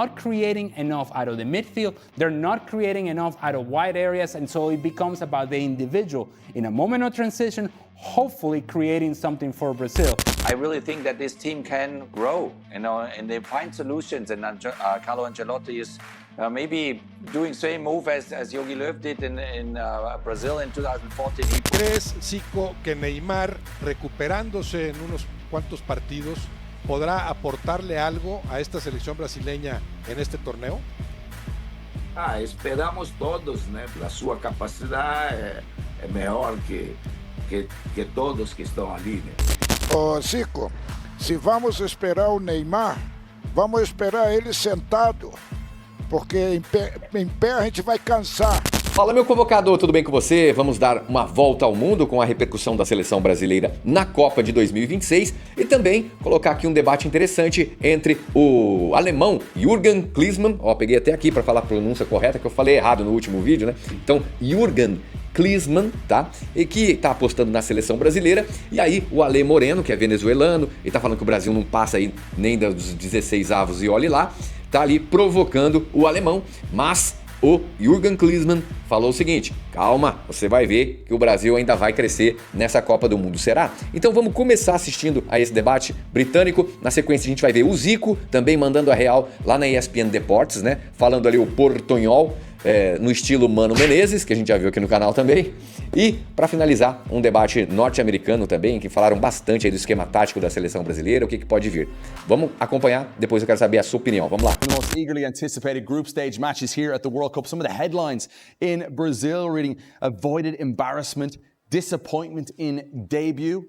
not creating enough out of the midfield. They're not creating enough out of wide areas, and so it becomes about the individual in a moment of transition, hopefully creating something for Brazil. I really think that this team can grow, and they find solutions. And Carlo Ancelotti is maybe doing same move as Jogi Löw did in Brazil in 2014. ¿Crees, Zico, que Neymar, recuperándose en unos cuantos partidos, podrá aportarle algo a esta selección brasileña en este torneo? Esperamos todos, né? A sua capacidade é melhor que todos que estão ali, né? Zico, se vamos esperar o Neymar, vamos esperar ele sentado, porque em pé a gente vai cansar. Fala, meu convocador, tudo bem com você? Vamos dar uma volta ao mundo com a repercussão da Seleção Brasileira na Copa de 2026 e também colocar aqui um debate interessante entre o alemão Jürgen Klinsmann, peguei até aqui para falar a pronúncia correta, que eu falei errado no último vídeo, né? Então, Jürgen Klinsmann, tá? E que tá apostando na Seleção Brasileira, e aí o Alejandro Moreno, que é venezuelano, e tá falando que o Brasil não passa aí nem dos 16 avos e olhe lá, tá ali provocando o alemão, mas o Jürgen Klinsmann falou o seguinte: calma, você vai ver que o Brasil ainda vai crescer nessa Copa do Mundo, será? Então vamos começar assistindo a esse debate britânico. Na sequência a gente vai ver o Zico também mandando a real lá na ESPN Deportes, né? Falando ali o portonhol, no estilo Mano Menezes, que a gente já viu aqui no canal também. E, para finalizar, um debate norte-americano também, que falaram bastante aí do esquema tático da seleção brasileira, o que pode vir. Vamos acompanhar, depois eu quero saber a sua opinião. Vamos lá. The most eagerly anticipated group stage matches here at the World Cup. Some of the headlines in Brazil reading: avoided embarrassment, disappointment in debut.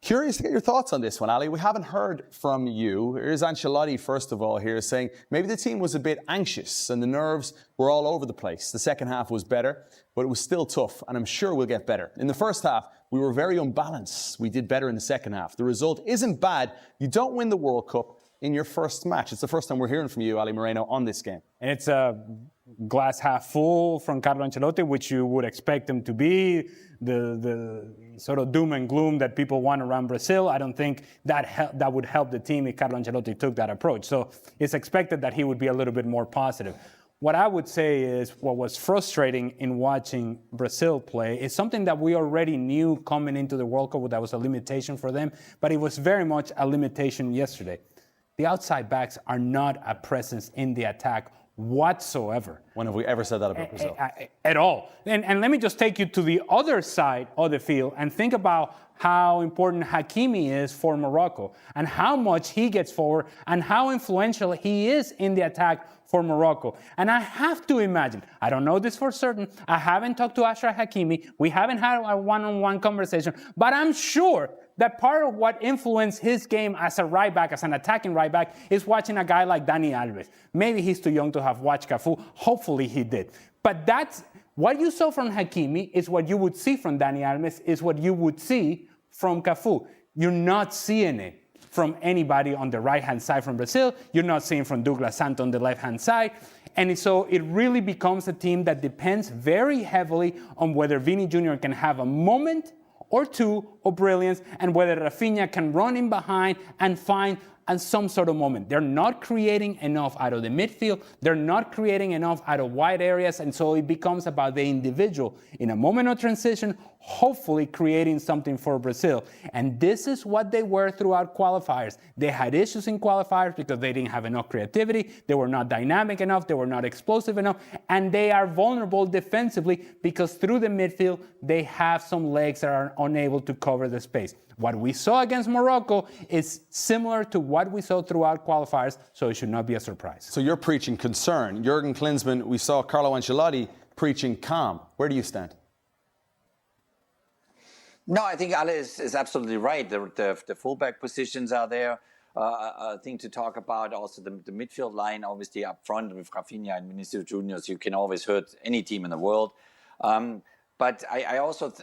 Curious to get your thoughts on this one, Ali. We haven't heard from you. Here's Ancelotti, first of all, here saying maybe the team was a bit anxious and the nerves were all over the place. The second half was better, but it was still tough, and I'm sure we'll get better. In the first half, we were very unbalanced. We did better in the second half. The result isn't bad. You don't win the World Cup in your first match. It's the first time we're hearing from you, Ali Moreno, on this game. And it's a glass half full from Carlo Ancelotti, which you would expect him to be. The sort of doom and gloom that people want around Brazil, I don't think that would help the team if Carlo Ancelotti took that approach. So it's expected that he would be a little bit more positive. What I would say is what was frustrating in watching Brazil play is something that we already knew coming into the World Cup, that was a limitation for them, but it was very much a limitation yesterday. The outside backs are not a presence in the attack whatsoever. When have we ever said that about Brazil? At all. And let me just take you to the other side of the field and think about how important Hakimi is for Morocco and how much he gets forward and how influential he is in the attack for Morocco. And I have to imagine, I don't know this for certain, I haven't talked to Achraf Hakimi, we haven't had a one-on-one conversation, but I'm sure that part of what influenced his game as a right back, as an attacking right back, is watching a guy like Dani Alves. Maybe he's too young to have watched Cafu. Hopefully he did. But that's what you saw from Hakimi is what you would see from Dani Alves, is what you would see from Cafu. You're not seeing it from anybody on the right-hand side from Brazil. You're not seeing from Douglas Santos on the left-hand side. And so it really becomes a team that depends very heavily on whether Vini Júnior can have a moment or two of brilliance, and whether Rafinha can run in behind and find some sort of moment. They're not creating enough out of the midfield. They're not creating enough out of wide areas, and so it becomes about the individual in a moment of transition, hopefully creating something for Brazil. And this is what they were throughout qualifiers. They had issues in qualifiers because they didn't have enough creativity, they were not dynamic enough, they were not explosive enough, and they are vulnerable defensively because through the midfield, they have some legs that are unable to cover the space. What we saw against Morocco is similar to what we saw throughout qualifiers, so it should not be a surprise. So you're preaching concern. Jürgen Klinsmann, we saw Carlo Ancelotti preaching calm. Where do you stand? No, I think Ale is absolutely right. The fullback positions are there. I think to talk about also the midfield line, obviously up front with Rafinha and Vinícius Júnior, you can always hurt any team in the world. But I also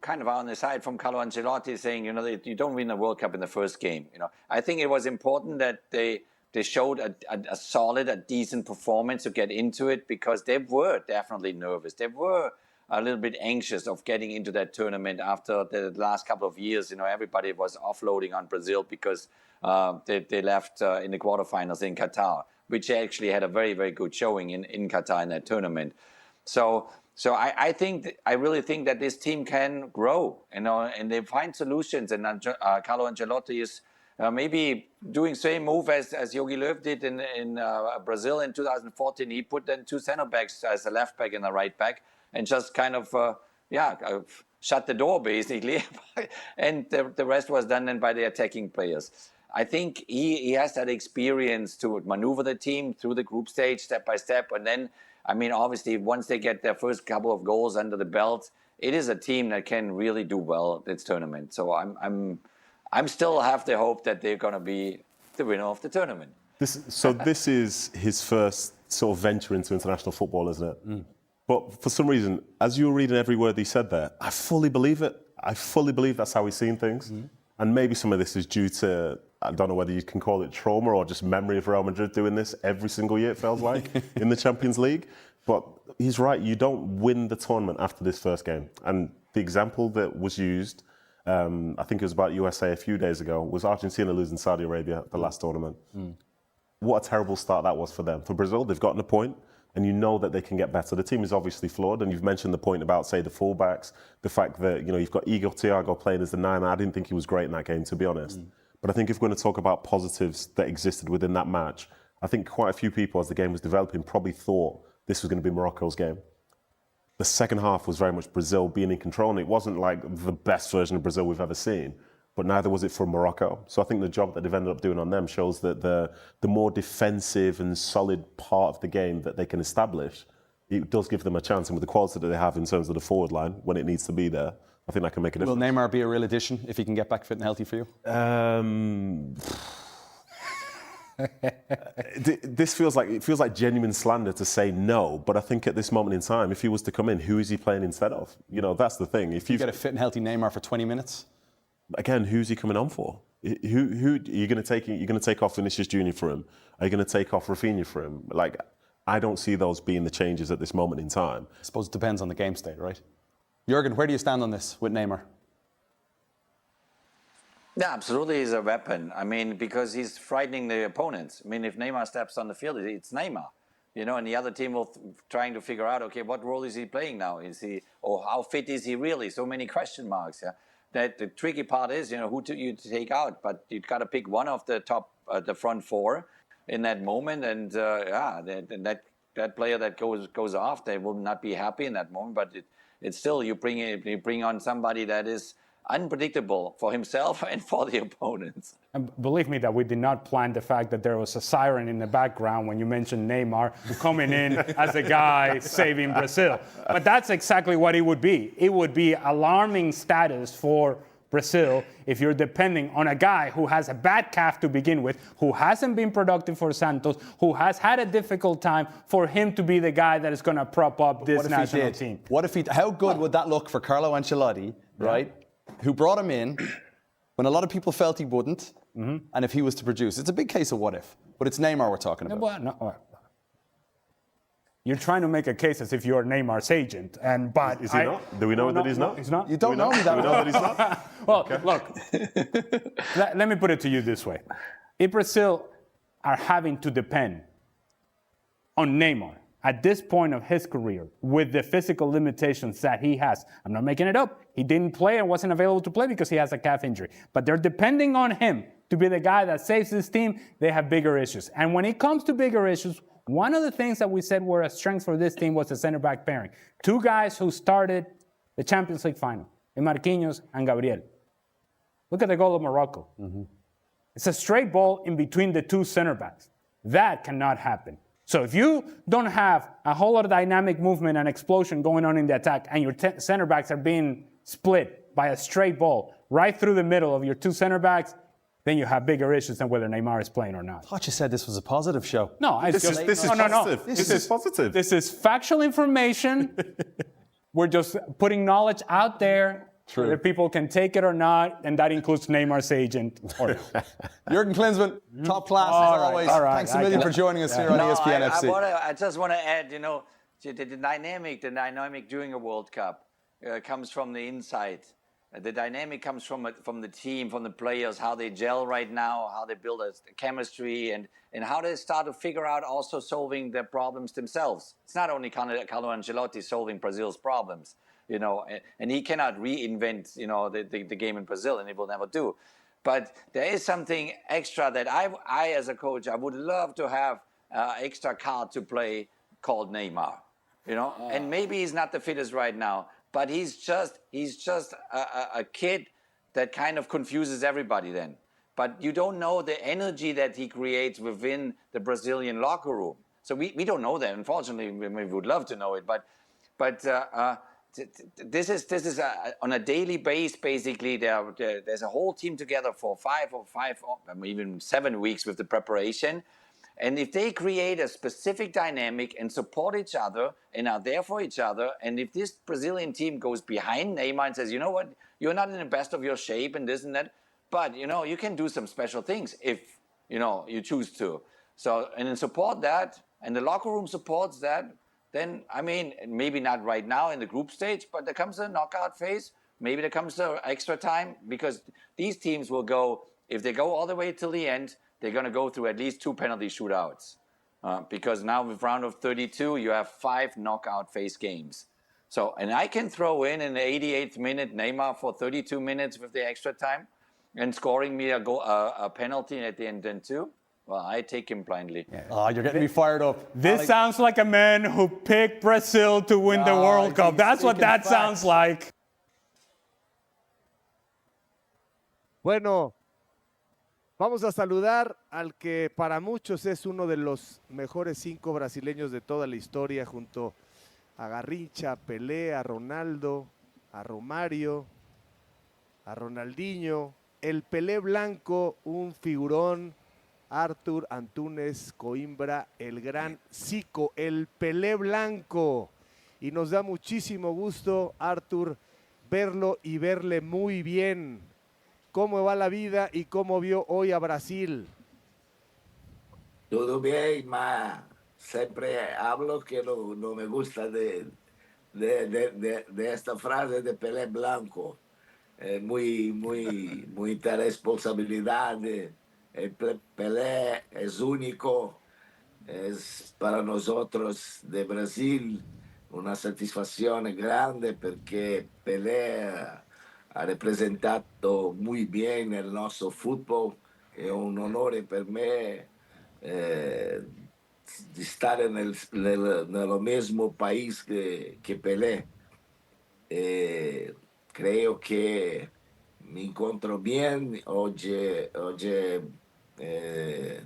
kind of on the side from Carlo Ancelotti saying, you don't win the World Cup in the first game. I think it was important that they showed a solid, a decent performance to get into it, because they were definitely nervous. They were a little bit anxious of getting into that tournament after the last couple of years. Everybody was offloading on Brazil because they left in the quarterfinals in Qatar. which actually had a very, very good showing in Qatar in that tournament. So I really think that this team can grow, and they find solutions. And Carlo Ancelotti is maybe doing same move as Jogi Löw did in Brazil in 2014. He put then 2 center backs as a left back and a right back, and just kind of shut the door basically, and the rest was done then by the attacking players. I think he has that experience to maneuver the team through the group stage step by step, and then, I mean, obviously, once they get their first couple of goals under the belt, it is a team that can really do well this tournament. So I'm still have the hope that they're going to be the winner of the tournament. This is his first sort of venture into international football, isn't it? Mm. But for some reason, as you were reading every word he said there, I fully believe it. I fully believe that's how he's seen things. Mm. And maybe some of this is due to, I don't know whether you can call it trauma or just memory of Real Madrid doing this every single year, it feels like, in the Champions League. But he's right, you don't win the tournament after this first game. And the example that was used, I think it was about USA a few days ago, was Argentina losing Saudi Arabia at the last tournament. Mm. What a terrible start that was for them. For Brazil, they've gotten a point, and you know that they can get better. The team is obviously flawed, and you've mentioned the point about, say, the fullbacks, the fact that, you've got Igor Thiago playing as the 9. I didn't think he was great in that game, to be honest. Mm. But I think if we're going to talk about positives that existed within that match, I think quite a few people, as the game was developing, probably thought this was going to be Morocco's game. The second half was very much Brazil being in control, and it wasn't like the best version of Brazil we've ever seen, but neither was it for Morocco. So I think the job that they've ended up doing on them shows that the more defensive and solid part of the game that they can establish, it does give them a chance. And with the quality that they have in terms of the forward line, when it needs to be there, I think that can make a difference. Will Neymar be a real addition if he can get back fit and healthy for you? This feels like genuine slander to say no, but I think at this moment in time, if he was to come in, who is he playing instead of? That's the thing. If you get a fit and healthy Neymar for 20 minutes, again, who's he coming on for? Who are you going to take? You're going to take off Vinícius Júnior for him? Are you going to take off Rafinha for him? Like, I don't see those being the changes at this moment in time. I suppose it depends on the game state, right? Jürgen, where do you stand on this with Neymar? Yeah, absolutely, he's a weapon. I mean, because he's frightening the opponents. I mean, if Neymar steps on the field, it's Neymar. And the other team will trying to figure out, okay, what role is he playing now? Or how fit is he really? So many question marks. Yeah, that the tricky part is, who you take out, but you've got to pick one of the top, the front 4 in that moment, and that player that goes off, they will not be happy in that moment. But it's still you bring on somebody that is unpredictable for himself and for the opponents. And believe me that we did not plan the fact that there was a siren in the background when you mentioned Neymar coming in as a guy saving Brazil. But that's exactly what it would be. It would be alarming status for Brazil if you're depending on a guy who has a bad calf to begin with, who hasn't been productive for Santos, who has had a difficult time, for him to be the guy that is going to prop up this national team. What if how good would that look for Carlo Ancelotti, right? Who brought him in when a lot of people felt he wouldn't, and if he was to produce. It's a big case of what if, but it's Neymar we're talking about. Well, no. You're trying to make a case as if you're Neymar's agent, but is he not? Do we know that he's not? He's not. You don't know me that well. Do we know that he's not? Well, look. Let me put it to you this way: if Brazil are having to depend on Neymar at this point of his career, with the physical limitations that he has, I'm not making it up. He didn't play and wasn't available to play because he has a calf injury. But they're depending on him to be the guy that saves this team. They have bigger issues. And when it comes to bigger issues, one of the things that we said were a strength for this team was the center back pairing. 2 guys who started the Champions League final, Marquinhos and Gabriel. Look at the goal of Morocco. Mm-hmm. It's a straight ball in between the 2 center backs. That cannot happen. So if you don't have a whole lot of dynamic movement and explosion going on in the attack, and your center backs are being split by a straight ball right through the middle of your 2 center backs, then you have bigger issues than whether Neymar is playing or not. I thought you said this was a positive show. No, this is positive. This is positive. This is factual information. We're just putting knowledge out there. True. Whether people can take it or not, and that includes Neymar's agent. Jürgen Klinsmann, top class as always. All right. Thanks a million for joining us here on ESPN FC. I just want to add, the dynamic during a World Cup comes from the inside. The dynamic comes from the team, from the players, how they gel right now, how they build a chemistry, and how they start to figure out also solving their problems themselves. It's not only Carlo Ancelotti solving Brazil's problems, and he cannot reinvent, the game in Brazil, and he will never do. But there is something extra that I as a coach, I would love to have extra card to play called Neymar, and maybe he's not the fittest right now, but he's just a kid that kind of confuses everybody then. But you don't know the energy that he creates within the Brazilian locker room. So we don't know that. Unfortunately, we would love to know it. But this is on a daily base, basically. There's a whole team together for 5 or even 7 weeks with the preparation. And if they create a specific dynamic and support each other and are there for each other, and if this Brazilian team goes behind Neymar and says, you know what, you're not in the best of your shape and this and that, but, you can do some special things if, you choose to. So, and then support that, and the locker room supports that, then, maybe not right now in the group stage, but there comes a knockout phase, maybe there comes the extra time, because these teams will go, if they go all the way till the end, they're going to go through at least 2 penalty shootouts. Because now with round of 32, you have 5 knockout phase games. So, and I can throw in the 88th minute Neymar for 32 minutes with the extra time and scoring me a penalty at the end then too. Well, I take him blindly. Oh, you're getting me fired up. This sounds like a man who picked Brazil to win the World Cup. That's what that sounds like. Bueno, vamos a saludar al que para muchos es uno de los mejores 5 brasileños de toda la historia, junto a Garrincha, a Pelé, a Ronaldo, a Romario, a Ronaldinho, el Pelé blanco, un figurón, Arthur Antunes Coimbra, el gran Zico, el Pelé blanco. Y nos da muchísimo gusto, Arthur, verlo y verle muy bien. ¿Cómo va la vida y cómo vio hoy a Brasil? Todo bien, ma. Siempre hablo que no me gusta de esta frase de Pelé blanco. Mucha responsabilidad. Pelé es único. Es para nosotros de Brasil una satisfacción grande porque Pelé ha representato muy bien el nuestro fútbol. Es un honor para mí estar en el mismo país que Pelé. Creo que me encuentro bien. Hoy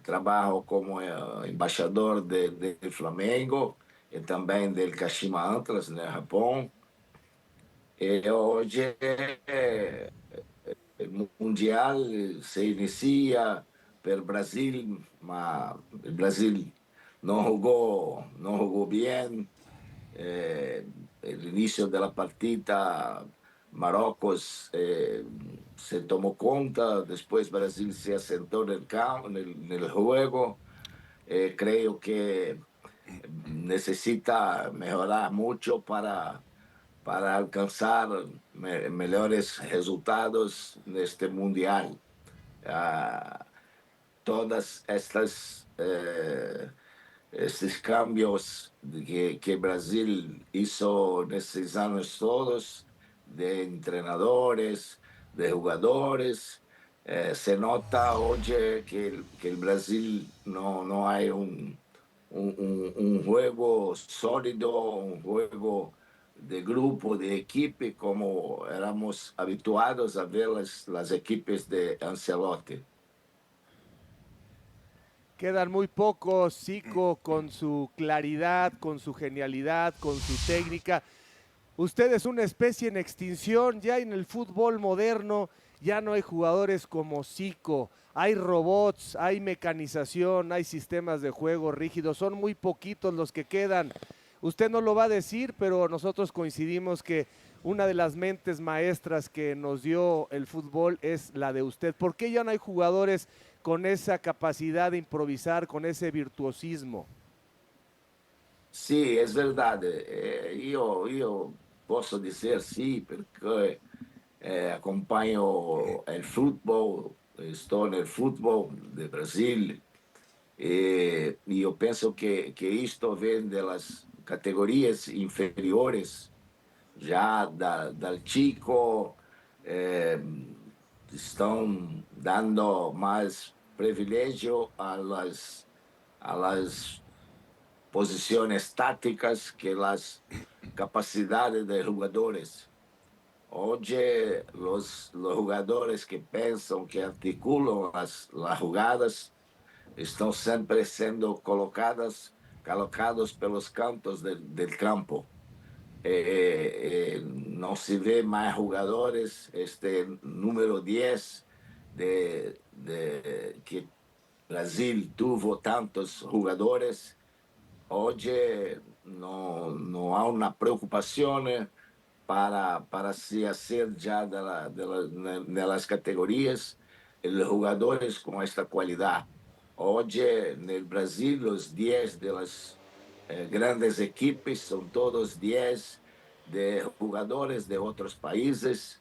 trabajo como embaixador del Flamengo y también del Kashima Antlers en Japón. Hoy el mundial se inicia por Brasil, mas el Brasil no jugó bien. El inicio de la partida, Marruecos se tomó cuenta, después Brasil se asentó en el juego. Creo que necesita mejorar mucho para alcanzar mejores resultados en este mundial. Todas estos cambios que Brasil hizo en estos años todos, de entrenadores, de jugadores, se nota hoy que el Brasil no hay un juego sólido, un juego de grupo, de equipo, como éramos habituados a ver las equipos de Ancelotti. Quedan muy pocos. Zico, con su claridad, con su genialidad, con su técnica. Usted es una especie en extinción. Ya en el fútbol moderno ya no hay jugadores como Zico. Hay robots, hay mecanización, hay sistemas de juego rígidos. Son muy poquitos los que quedan. Usted no lo va a decir, pero nosotros coincidimos que una de las mentes maestras que nos dio el fútbol es la de usted. ¿Por qué ya no hay jugadores con esa capacidad de improvisar, con ese virtuosismo? Sí, es verdad. Yo puedo decir sí, porque acompanho o futebol, estou no futebol de Brasil, e eu penso que isto vem das categorias inferiores, já da Zico, estão dando mais privilégio a las posiciones tácticas que las capacidades de jugadores. Hoy los jugadores que piensan, que articulan las jugadas, están siempre siendo colocados pelos cantos del campo. No se ve más jugadores, este número 10 que Brasil tuvo tantos jugadores. Hoy no hay una preocupación para se hacer ya de las categorías los jugadores con esta cualidad. Hoy en el Brasil los 10 de las grandes equipes son todos 10 de jugadores de otros países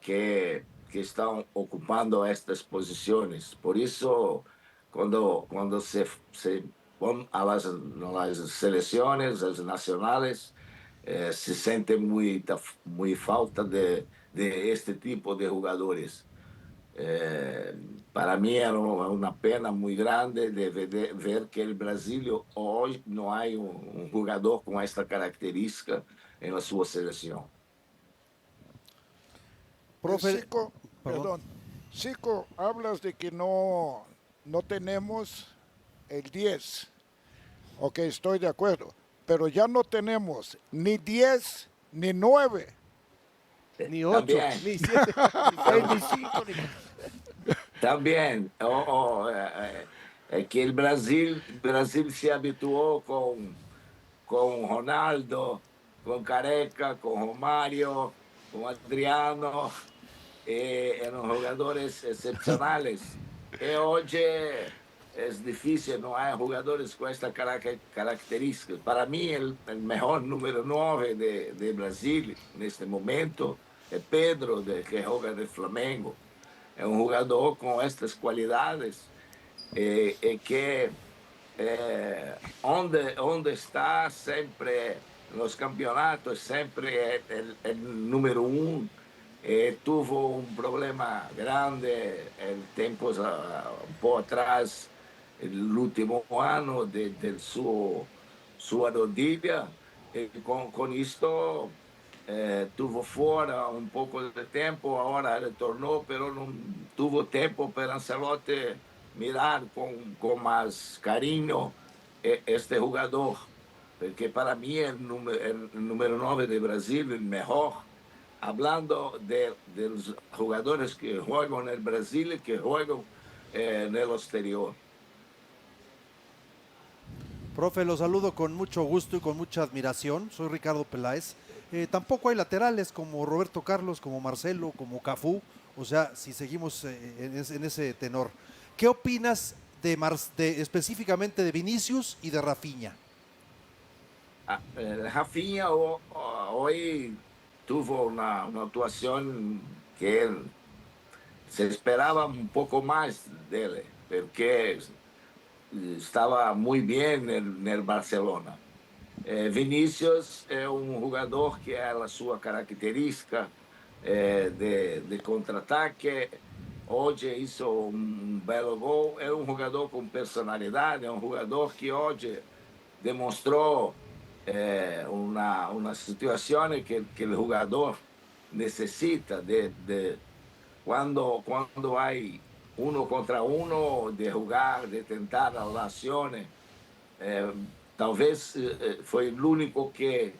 que están ocupando estas posiciones. Por eso, cuando se van a las selecciones, las nacionales, se siente muy falta de este tipo de jugadores. Para mí era una pena muy grande de ver que el Brasil hoy no hay un jugador con esta característica en la su selección. Profe, Zico, perdón. Zico, hablas de que no tenemos el 10. Ok, estoy de acuerdo. Pero ya no tenemos ni 10 ni 9. ni 8, También. ni 7, ni 6, ni 5, ni... También, que el Brasil se habituó con Ronaldo, con Careca, con Romario, con Adriano, eran jugadores excepcionales. Y hoy es difícil, no hay jugadores con esta característica. Para mí, el mejor número 9 de Brasil en este momento es Pedro, que juega en el Flamengo. Es un jugador con estas cualidades que donde está siempre en los campeonatos, siempre el número 1. Tuvo un problema grande el tiempo un poco atrás, el último año de su rodilla. Con esto tuvo fuera un poco de tiempo, ahora retornó, pero no tuvo tiempo para Ancelotti mirar con más cariño este jugador, porque para mí el número 9 de Brasil, el mejor, hablando de los jugadores que juegan en el Brasil y que juegan en el exterior. Profe, lo saludo con mucho gusto y con mucha admiración. Soy Ricardo Peláez. Tampoco hay laterales como Roberto Carlos, como Marcelo, como Cafú. O sea, si seguimos en ese tenor. ¿Qué opinas específicamente de Vinícius y de Rafinha? Rafinha hoy tuvo una actuación que se esperaba un poco más de él, porque estaba muy bien en el Barcelona. Vinícius es un jugador que es la su característica de contraataque. Hoy hizo un bel gol. Es un jugador con personalidad, es un jugador que hoy demostró una situación que el jugador necesita cuando hay 1 contra 1, de jugar, de tentar las acciones. Talvez fue el único que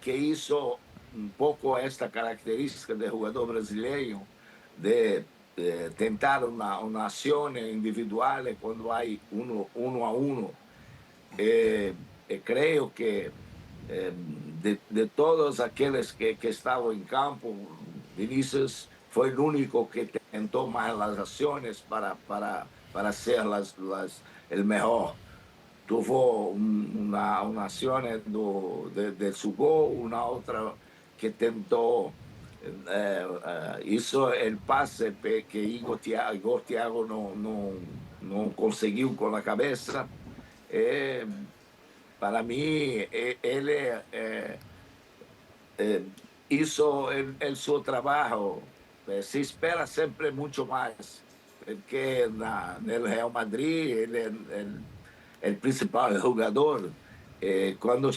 hizo un poco esta característica del jugador brasileño de tentar una acción individual cuando hay 1 a 1. Creo que de todos aquellos que estaban en campo, Vinícius fue el único que tentó más las acciones para ser el mejor. Tuvo una acción de su gol, una otra que tentó hizo el pase que Igor Thiago no consiguió con la cabeza. Para mí, él hizo su trabajo. Se espera siempre mucho más, porque en el Real Madrid él es el principal jugador. Cuando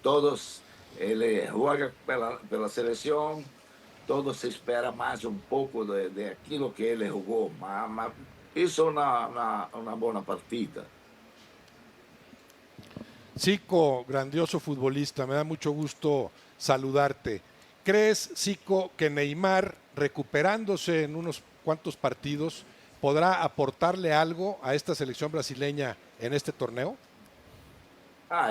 todos él juega pela selección, todo se espera más un poco de aquello que él jugó. Hizo una buena partida. Zico, grandioso futbolista, me da mucho gusto saludarte. ¿Crees, Zico, que Neymar, recuperándose en unos cuantos partidos, podrá aportarle algo a esta selección brasileña en este torneo?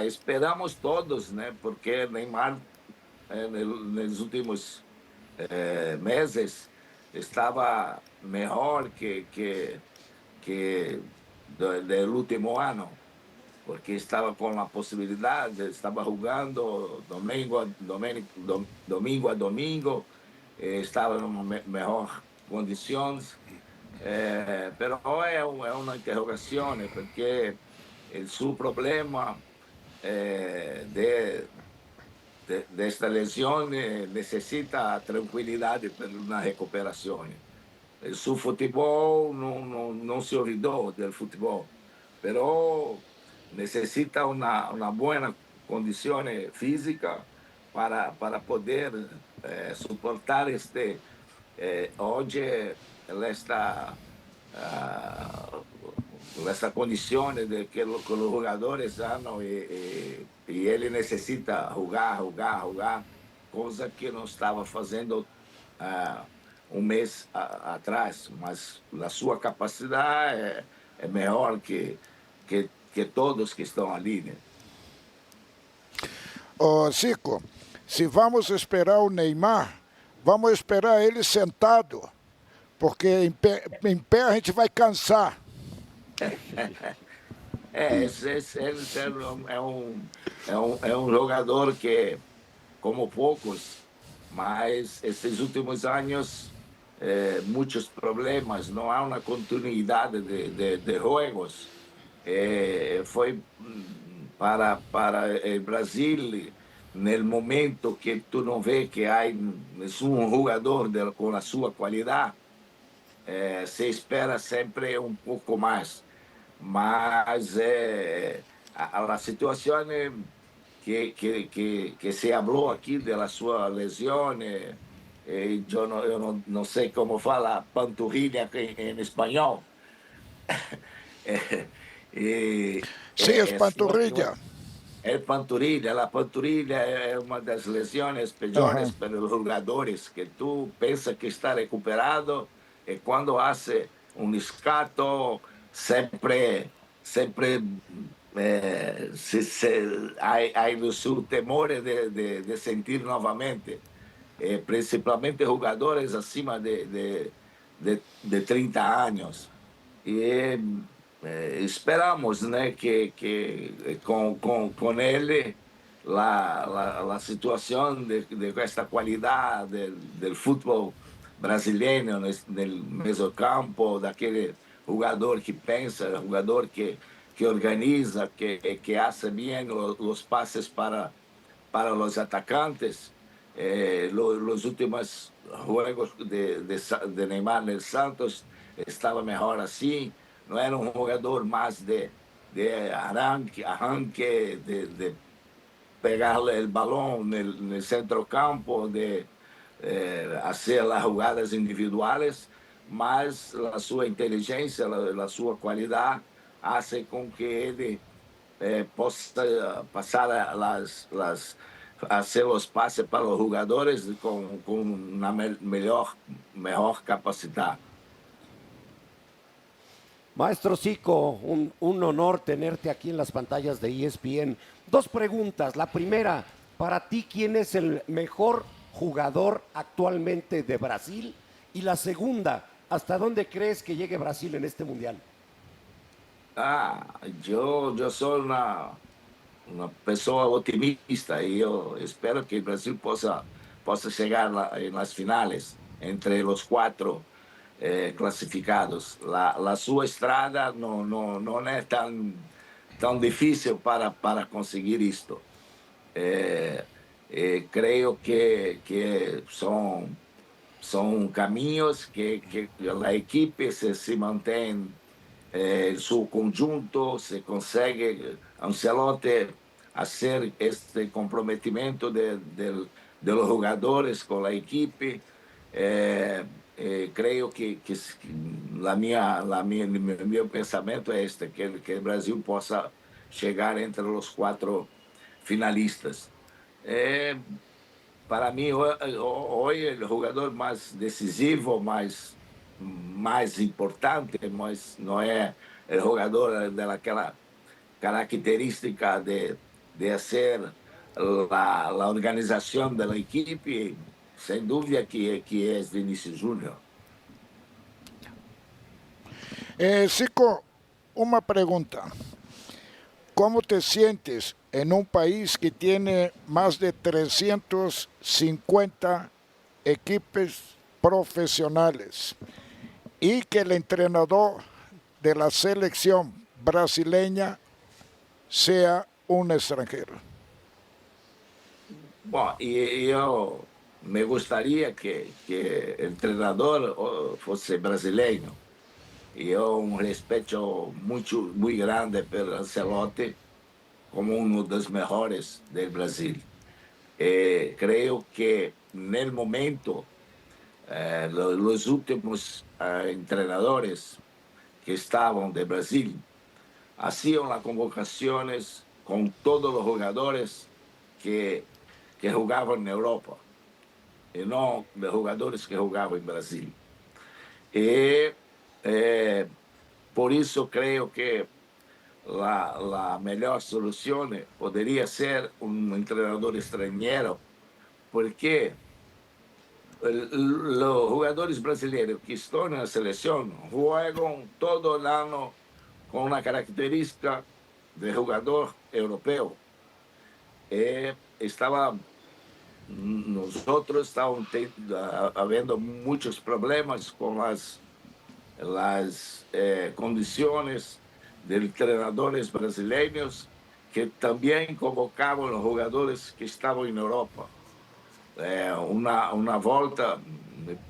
Esperamos todos, ¿no? Porque Neymar en los últimos meses estaba mejor que del último año, porque estaba con la posibilidad, estaba jugando domingo a domingo, estaba en mejor condiciones, pero es una interrogación, porque su problema de esta lesión necesita tranquilidad para una recuperación. Su futebol no se olvidó del fútbol, pero necesita una buena condición física para poder soportar hoy esta condición de que los jugadores y él necesita jugar, cosa que no estaba haciendo un mes atrás, mas la su capacidad es mejor que todos que están ali, né? Zico, se vamos esperar o Neymar, vamos esperar ele sentado, porque em pé a gente vai cansar. Ele é um jogador que, como poucos, mas esses últimos anos, muitos problemas, não há uma continuidade de jogos. Foi para o Brasil, no momento que tu não vê que há um jogador com a sua qualidade, se espera sempre um pouco mais. Mas a situação que se falou aqui da sua lesão, eu não sei como fala panturrilha em espanhol. Sim, é panturrilha. É panturrilha. A panturrilha é uma das lesões piores para os jogadores, que tu pensa que está recuperado e quando hace um escato sempre há o seu temor de sentir novamente, principalmente jogadores acima de 30 anos. E esperamos, né, que com ele a situação de esta qualidade do futebol brasileiro no meio campo, daquele jogador que pensa, jogador que organiza, que hace bem os passes para os atacantes. Os últimos jogos de Neymar no Santos estava melhor assim. Não era um jogador mais de arranque, de pegar o balão no centro-campo, de fazer as jogadas individuais, mas a sua inteligência, a sua qualidade, fazem com que ele possa passar fazer os passes para os jogadores com uma melhor capacidade. Maestro Zico, un honor tenerte aquí en las pantallas de ESPN. Dos preguntas. La primera, para ti, ¿quién es el mejor jugador actualmente de Brasil? Y la segunda, ¿hasta dónde crees que llegue Brasil en este mundial? Yo soy una persona optimista y yo espero que Brasil pueda possa chegar em las finales entre os quatro classificados. A sua estrada não é tão difícil para conseguir isto. Creio que são caminhos que a equipe se mantém em seu conjunto, se consegue Ancelotti fazer este comprometimento de los jogadores com a equipe. Creio que meu pensamento é este, que o Brasil possa chegar entre os quatro finalistas. Para mim, hoje, o jogador mais decisivo, mais importante, mas não é o jogador daquela característica de ser a organização da equipe, sem dúvida que é Vinícius Júnior. Zico, uma pergunta. ¿Cómo te sientes en un país que tiene más de 350 equipos profesionales y que el entrenador de la selección brasileña sea un extranjero? Bom, eu me gostaria que o treinador fosse brasileiro. Eu respeito muito grande pelo Ancelotti como um dos melhores do Brasil. Creio que no momento os últimos treinadores que estavam do Brasil faziam as convocações com todos os jogadores que jogavam na Europa e não os jogadores que jogavam em Brasil. Por isso creio que a melhor solução poderia ser treinador estrangeiro, porque os jogadores brasileiros que estão na seleção jogam todo o ano com uma característica de jogador europeu. Nosotros estamos havendo muitos problemas com as condições de treinadores brasileiros que também convocavam os jogadores que estavam na Europa. Uma volta,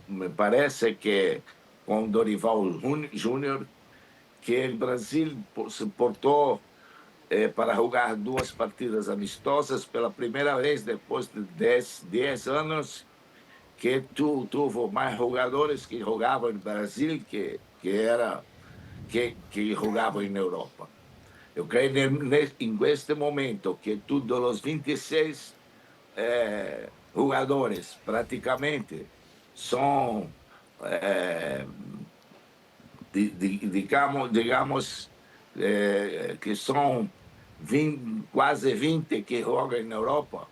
me parece que com Dorival Júnior, que o Brasil se portou para jogar 2 partidas amistosas pela primeira vez depois de 10 anos, que tuvo mais jogadores que jogavam no Brasil que jogavam na Europa. Eu creio neste momento que todos os 26 jogadores praticamente são, digamos que são quase 20 que jogam na Europa.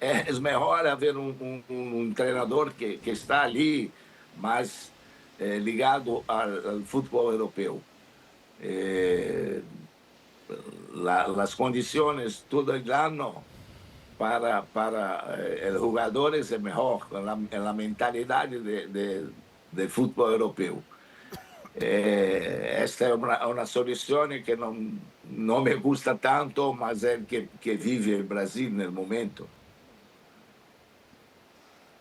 É melhor haver um treinador que está ali, mas ligado ao futebol europeu. As condições todo ano para os jogadores é melhor, a mentalidade do futebol europeu. Esta é uma solução que não me gusta tanto, mas é que vive o Brasil no momento.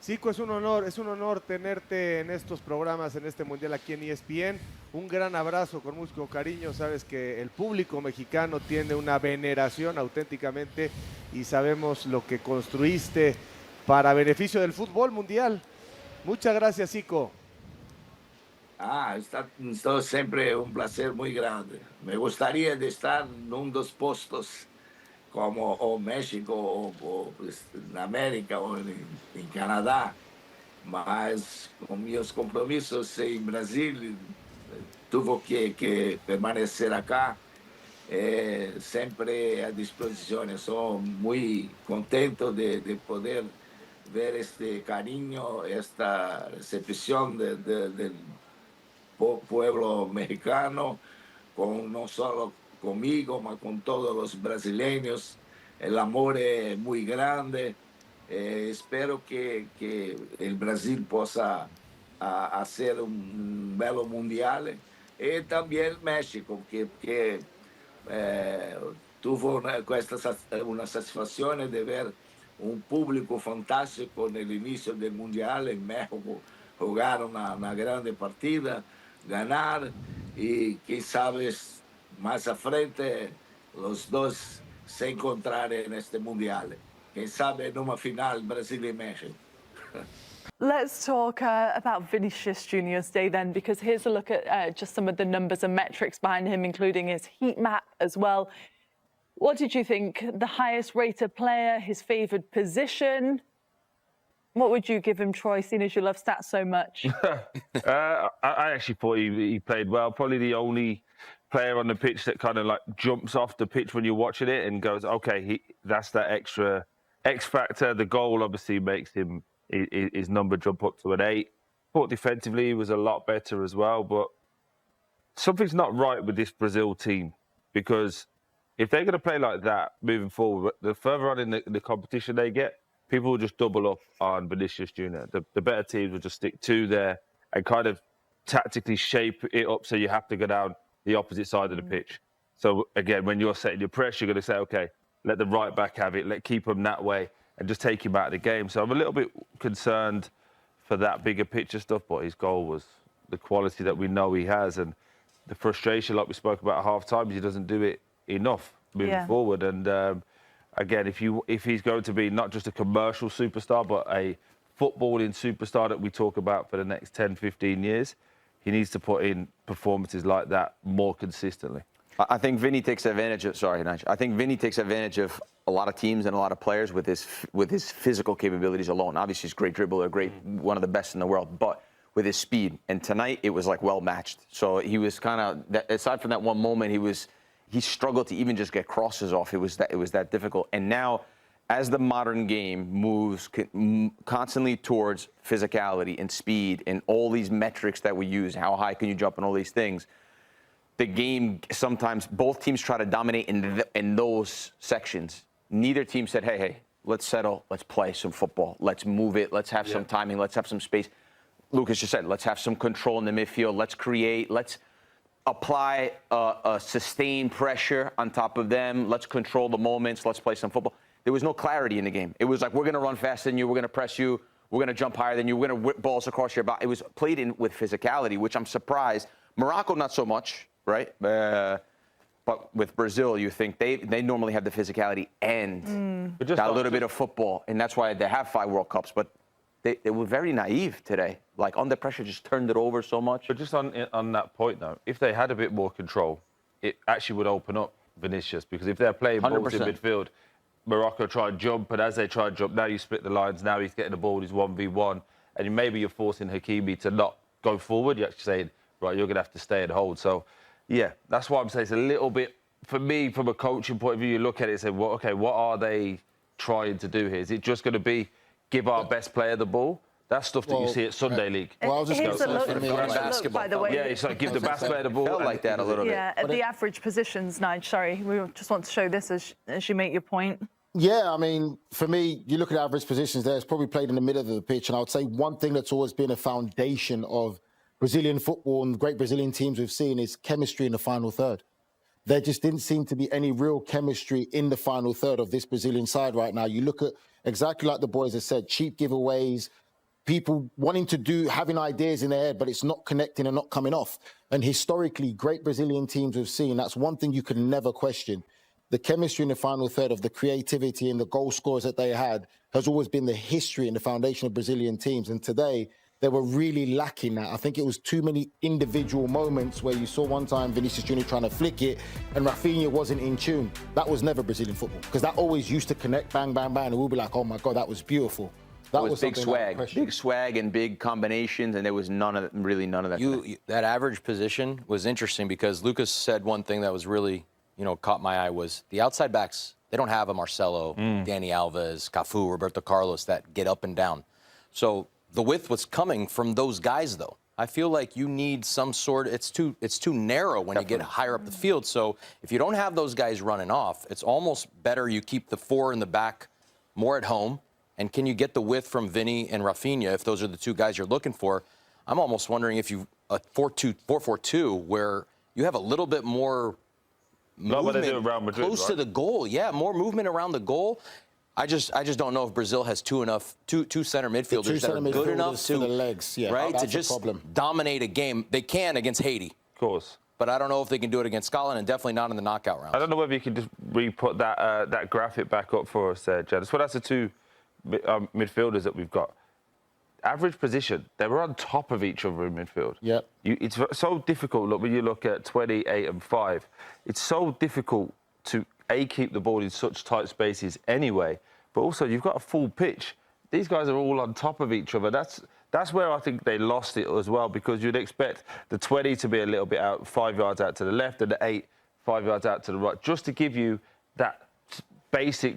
Zico, es un honor tenerte en estos programas, en este mundial aquí en ESPN. Un gran abrazo con mucho cariño. Sabes que el público mexicano tiene una veneración auténticamente y sabemos lo que construiste para beneficio del fútbol mundial. Muchas gracias, Zico. Está sempre um prazer muito grande. Me gostaria de estar num dos postos como o México, ou na América, ou em Canadá, mas com meus compromissos em Brasil, tive que permanecer acá, sempre à disposição. Sou muito contente de poder ver este carinho, esta recepção do pueblo mexicano, não só comigo, mas com todos os brasileiros. O amor é muito grande. Espero que el Brasil possa hacer un belo mundial. Y también México, que tuvo una satisfacción de ver un público fantástico en el inicio del mundial. En México jugaron una grande partida, ganar y quién sabe más a frente los dos se encontrar en este mundial. Quién sabe en una final Brasil y México. Let's talk about Vinícius Júnior's day then, because here's a look at just some of the numbers and metrics behind him, including his heat map as well. What did you think? The highest rated player, his favoured position? What would you give him, Troy, seeing as you love stats so much? I actually thought he played well. Probably the only player on the pitch that kind of like jumps off the pitch when you're watching it and goes, okay, that's that extra X factor. The goal obviously makes his number jump up to an 8. Thought defensively he was a lot better as well, but something's not right with this Brazil team, because if they're going to play like that moving forward, the further on in the competition they get, people will just double up on Vinícius Júnior. The better teams will just stick to there and kind of tactically shape it up so you have to go down the opposite side of the pitch. So again, when you're setting your press, you're going to say, okay, let the right back have it, keep him that way and just take him out of the game. So I'm a little bit concerned for that bigger picture stuff, but his goal was the quality that we know he has, and the frustration, like we spoke about at half-time, is he doesn't do it enough moving forward. And again, if he's going to be not just a commercial superstar, but a footballing superstar that we talk about for the next 10, 15 years, he needs to put in performances like that more consistently. I think Vinny takes advantage of. Sorry, Nige. I think Vinny takes advantage of a lot of teams and a lot of players with his physical capabilities alone. Obviously, he's a great dribbler, one of the best in the world, but with his speed. And tonight, it was like well matched. So he was kind of, aside from that one moment, he struggled to even just get crosses off. It was that difficult. And now, as the modern game moves constantly towards physicality and speed and all these metrics that we use, how high can you jump and all these things, the game, sometimes both teams try to dominate in those sections. Neither team said, hey, let's settle, let's play some football, let's move it, let's have some timing, let's have some space. Lucas just said, let's have some control in the midfield, let's create, let's apply a sustained pressure on top of them, let's control the moments, let's play some football. There was no clarity in the game. It was like, we're going to run faster than you, we're going to press you, we're going to jump higher than you, we're going to whip balls across your body. It was played in with physicality, which I'm surprised. Morocco, not so much, right? But with Brazil, you think they normally have the physicality and a little bit of football, and that's why they have 5 World Cups. But they were very naive today. Like, under pressure, just turned it over so much. But just on that point, though, if they had a bit more control, it actually would open up Vinícius, because if they're playing balls in midfield, Morocco try and jump, and as they try and jump, now you split the lines, now he's getting the ball, he's 1v1, and maybe you're forcing Hakimi to not go forward. You're actually saying, right, you're going to have to stay and hold. So, yeah, that's why I'm saying it's a little bit, for me, from a coaching point of view, you look at it and say, well, okay, what are they trying to do here? Is it just going to be give our best player the ball? That's stuff that you see at Sunday League. Well, I'll just look, by the way. Yeah, it's like give the best player the ball. Felt like that a little bit. Yeah, at the average positions, Nige, sorry, we just want to show this as you make your point. Yeah, I mean, for me, you look at average positions there, it's probably played in the middle of the pitch. And I would say one thing that's always been a foundation of Brazilian football and great Brazilian teams we've seen is chemistry in the final third. There just didn't seem to be any real chemistry in the final third of this Brazilian side right now. You look at exactly like the boys have said, cheap giveaways, people wanting to do, having ideas in their head, but it's not connecting and not coming off. And historically, great Brazilian teams we've seen, that's one thing you can never question. The chemistry in the final third of the creativity and the goal scorers that they had has always been the history and the foundation of Brazilian teams. And today, they were really lacking that. I think it was too many individual moments where you saw one time Vinícius Júnior trying to flick it and Rafinha wasn't in tune. That was never Brazilian football, because that always used to connect, bang, bang, bang, and we'll be like, oh my God, that was beautiful. That was big swag and big combinations, and there was none of that. That average position was interesting because Lucas said one thing that was really, caught my eye was the outside backs. They don't have a Marcelo, Dani Alves, Cafu, Roberto Carlos that get up and down. So the width was coming from those guys, though. I feel like you need some sort. It's too narrow when you get higher up the field. So if you don't have those guys running off, it's almost better you keep the 4 in the back more at home And can you get the width from Vinny and Rafinha if those are the two guys you're looking for? I'm almost wondering if you a 4-4-2 where you have a little bit more movement Madrid, close to the goal. Yeah, more movement around the goal. I just don't know if Brazil has two center midfielders that are good enough to the legs, right that's to just problem. dominate a game. They can against Haiti, of course, but I don't know if they can do it against Scotland, and definitely not in the knockout round. I don't know whether you can just re-put that graphic back up for us, Janice. Well, that's the two midfielders that we've got. Average position, they were on top of each other in midfield. Yeah. It's so difficult. Look, when you look at 28 and 5, it's so difficult to keep the ball in such tight spaces anyway. But also, you've got a full pitch. These guys are all on top of each other. That's where I think they lost it as well, because you'd expect the 20 to be a little bit out, 5 yards out to the left, and the 8, 5 yards out to the right, just to give you that basic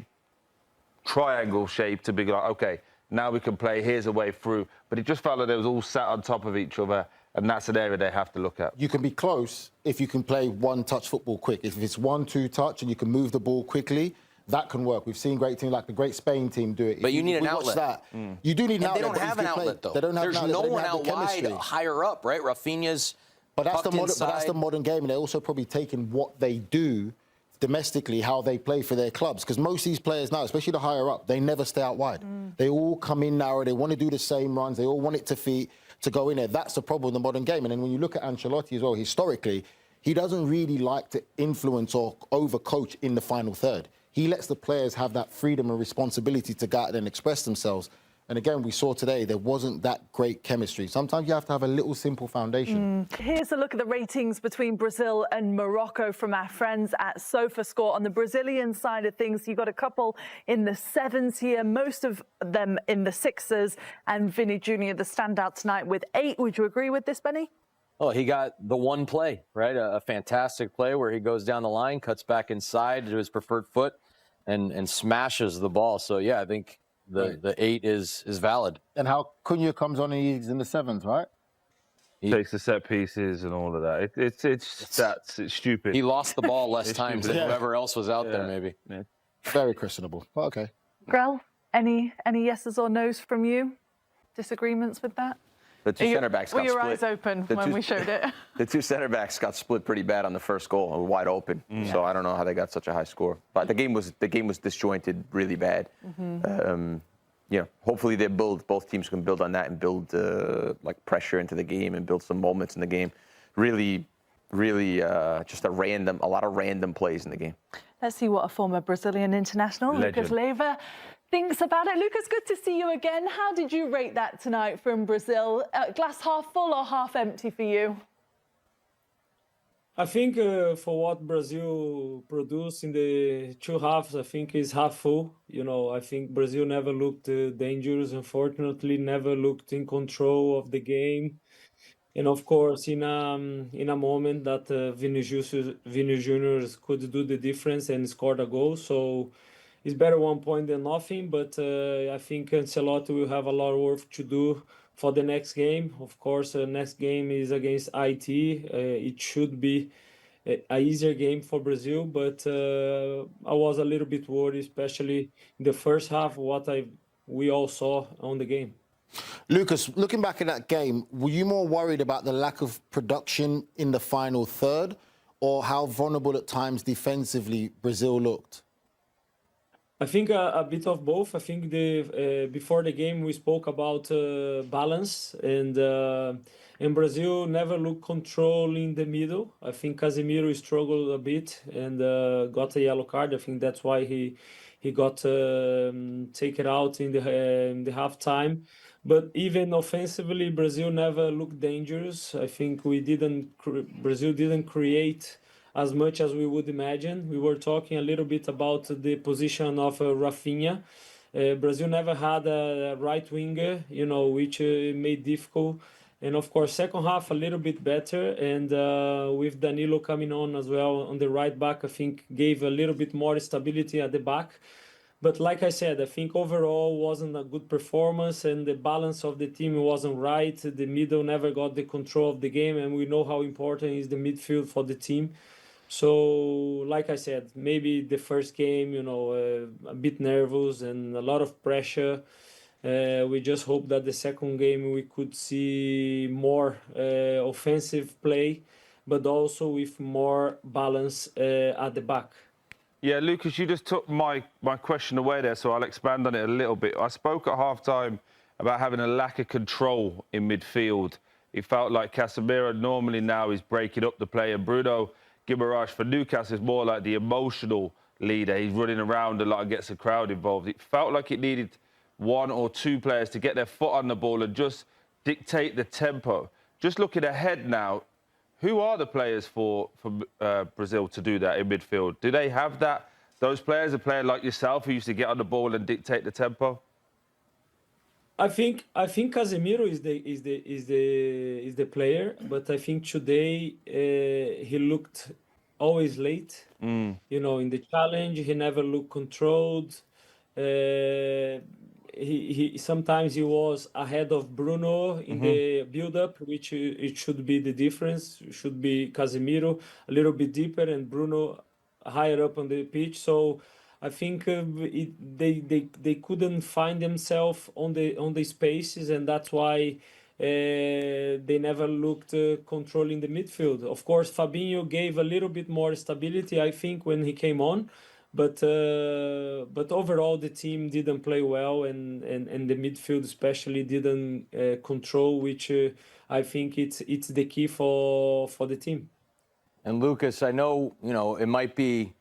triangle shape to be like, okay, now we can play, here's a way through. But it just felt like they was all sat on top of each other, and that's an area they have to look at. You can be close if you can play one-touch football quick. If it's 1-2 touch and you can move the ball quickly, that can work. We've seen great teams like the great Spain team do it. But you need an outlet. That, you do need an outlet. They don't have an outlet, though. They don't have There's an outlet. no one out wide higher up, right? Rafinha's but that's inside. the modern game, and they're also probably taking what they do domestically, how they play for their clubs. Because most of these players now, especially the higher up, they never stay out wide. They all come in narrow. They want to do the same runs. They all want it to go in there. That's the problem with the modern game. And then when you look at Ancelotti as well, historically, he doesn't really like to influence or overcoach in the final third. He lets the players have that freedom and responsibility to go out and express themselves. And again, we saw today there wasn't that great chemistry. Sometimes you have to have a little simple foundation. Here's a look at the ratings between Brazil and Morocco from our friends at SofaScore. On the Brazilian side of things, you got a couple in the 7s here, most of them in the 6s, and Vini Júnior, the standout tonight, with 8. Would you agree with this, Benny? Oh, he got the one play, right? A fantastic play where he goes down the line, cuts back inside to his preferred foot, and smashes the ball. So, yeah, I think the 8 is valid. And how Cunha comes on and he's in the 7s, right? He takes the set pieces and all of that. It's stats. It's stupid. He lost the ball less times than whoever else was out there, maybe. Yeah. Very questionable. But okay. Grell, any yeses or nos from you? Disagreements with that? The two center backs got Were your split. eyes open when we showed it? The two center backs got split pretty bad on the first goal, wide open. So I don't know how they got such a high score. But the game was disjointed really bad. Hopefully both teams can build on that and build like pressure into the game and build some moments in the game. Really, just a lot of random plays in the game. Let's see what a former Brazilian international, Lucas Leiva, thinks about it. Lucas, good to see you again. How did you rate that tonight from Brazil? Glass half full or half empty for you? I think for what Brazil produced in the 2 halves, I think is half full. I think Brazil never looked dangerous, unfortunately, never looked in control of the game. And of course, in a moment that Vinícius Júnior could do the difference and scored a goal. So it's better 1 point than nothing. But I think Ancelotti will have a lot of work to do for the next game. Of course, the next game is against IT. It should be an easier game for Brazil, but I was a little bit worried, especially in the first half, we all saw on the game. Lucas, looking back at that game, were you more worried about the lack of production in the final third, or how vulnerable at times defensively Brazil looked? I think a bit of both. I think before the game we spoke about balance, and Brazil never looked control in the middle. I think Casemiro struggled a bit and got a yellow card. I think that's why he got taken out in the halftime. But even offensively, Brazil never looked dangerous. I think Brazil didn't create as much as we would imagine. We were talking a little bit about the position of Rafinha. Brazil never had a right winger, which made difficult. And of course, second half a little bit better. And with Danilo coming on as well on the right back, I think gave a little bit more stability at the back. But like I said, I think overall wasn't a good performance, and the balance of the team wasn't right. The middle never got the control of the game, and we know how important is the midfield for the team. So, like I said, maybe the first game, a bit nervous and a lot of pressure. We just hope that the second game we could see more offensive play, but also with more balance at the back. Yeah, Lucas, you just took my question away there, so I'll expand on it a little bit. I spoke at halftime about having a lack of control in midfield. It felt like Casemiro normally now is breaking up the play, and Bruno Guimaraes for Newcastle is more like the emotional leader. He's running around a lot and gets the crowd involved. It felt like it needed one or two players to get their foot on the ball and just dictate the tempo. Just looking ahead now, who are the players for Brazil to do that in midfield? Do they have that? Those players, a player like yourself who used to get on the ball and dictate the tempo? I think Casemiro is the player, but I think today he looked always late. In the challenge, he never looked controlled. He sometimes he was ahead of Bruno in the build-up, which it should be the difference. It should be Casemiro a little bit deeper and Bruno higher up on the pitch. So I think they couldn't find themselves on the spaces, and that's why they never looked controlling the midfield. Of course, Fabinho gave a little bit more stability, I think, when he came on. But overall, the team didn't play well, and the midfield especially didn't control, which I think it's the key for the team. And Lucas, I know it might be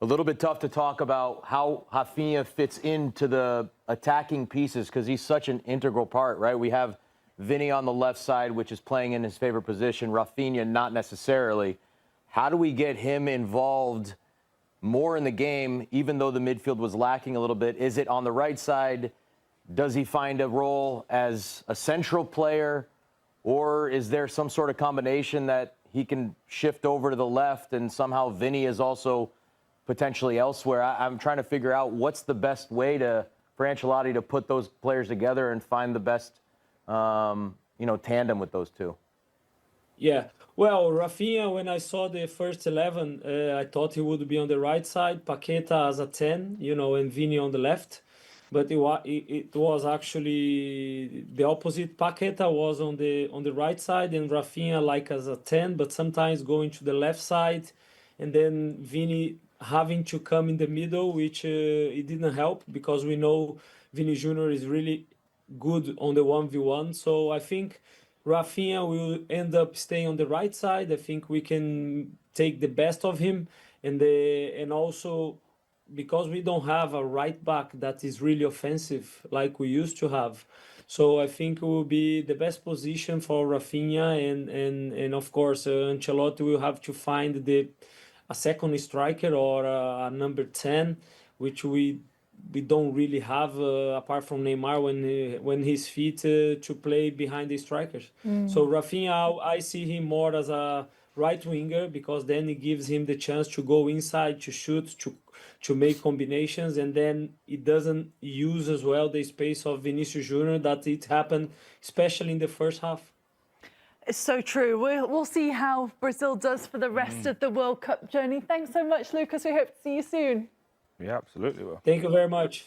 a little bit tough to talk about how Rafinha fits into the attacking pieces because he's such an integral part, right? We have Vini on the left side, which is playing in his favorite position. Rafinha, not necessarily. How do we get him involved more in the game, even though the midfield was lacking a little bit? Is it on the right side? Does he find a role as a central player? Or is there some sort of combination that he can shift over to the left and somehow Vini is also potentially elsewhere? I'm trying to figure out what's the best way for Ancelotti to put those players together and find the best tandem with those two. Yeah, well, Rafinha, when I saw the first 11, I thought he would be on the right side, Paqueta as a 10, and Vini on the left. But it was actually the opposite. Paqueta was on the right side and Rafinha like as a 10, but sometimes going to the left side, and then Vini having to come in the middle, which it didn't help because we know Vinícius Júnior is really good on the 1v1. So I think Rafinha will end up staying on the right side. I think we can take the best of him, and also because we don't have a right back that is really offensive like we used to have. So I think it will be the best position for Rafinha, and of course Ancelotti will have to find a second striker or a number 10, which we don't really have apart from Neymar when he's fit to play behind the strikers. So Rafinha, I see him more as a right winger because then it gives him the chance to go inside, to shoot, to make combinations, and then it doesn't use as well the space of Vinícius Júnior that it happened, especially in the first half. It's so true. We'll see how Brazil does for the rest of the World Cup journey. Thanks so much, Lucas. We hope to see you soon. Yeah, absolutely will. Thank you very much.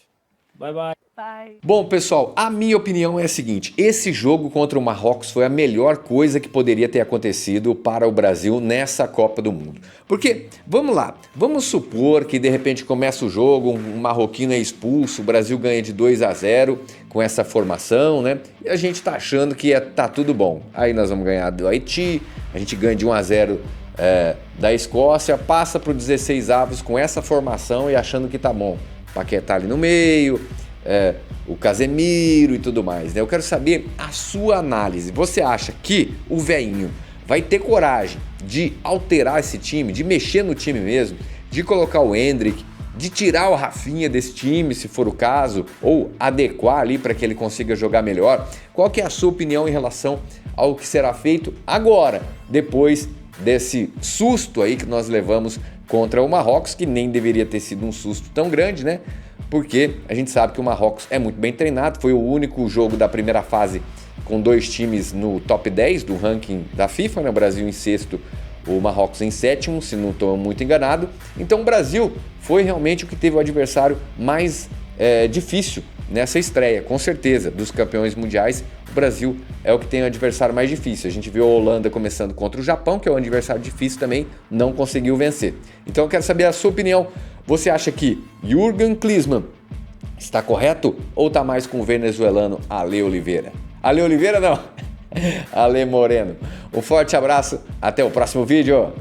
Bye bye. Bye. Bom, pessoal, a minha opinião é a seguinte: esse jogo contra o Marrocos foi a melhor coisa que poderia ter acontecido para o Brasil nessa Copa do Mundo. Porque, vamos lá, vamos supor que de repente começa o jogo, um marroquino é expulso, o Brasil ganha de 2-0 com essa formação, né? E a gente tá achando que tá tudo bom. Aí nós vamos ganhar do Haiti, a gente ganha de 1-0 da Escócia, passa para o 16avos com essa formação e achando que tá bom. Paquetá ali no meio, o Casemiro e tudo mais, né? Eu quero saber a sua análise. Você acha que o velhinho vai ter coragem de alterar esse time, de mexer no time mesmo, de colocar o Endrick, de tirar o Rafinha desse time, se for o caso, ou adequar ali para que ele consiga jogar melhor? Qual que é a sua opinião em relação ao que será feito agora, depois desse susto aí que nós levamos contra o Marrocos, que nem deveria ter sido um susto tão grande, né? Porque a gente sabe que o Marrocos é muito bem treinado, foi o único jogo da primeira fase com 2 times no top 10 do ranking da FIFA, né? O Brasil em 6º, o Marrocos em sétimo, se não estou muito enganado. Então o Brasil foi realmente o que teve o adversário mais difícil nessa estreia, com certeza, dos campeões mundiais. O Brasil é o que tem o adversário mais difícil. A gente viu a Holanda começando contra o Japão, que é um adversário difícil também, não conseguiu vencer. Então eu quero saber a sua opinião. Você acha que Jürgen Klinsmann está correto ou está mais com o venezuelano Ale Oliveira? Ale Oliveira não, Ale Moreno. Um forte abraço, até o próximo vídeo.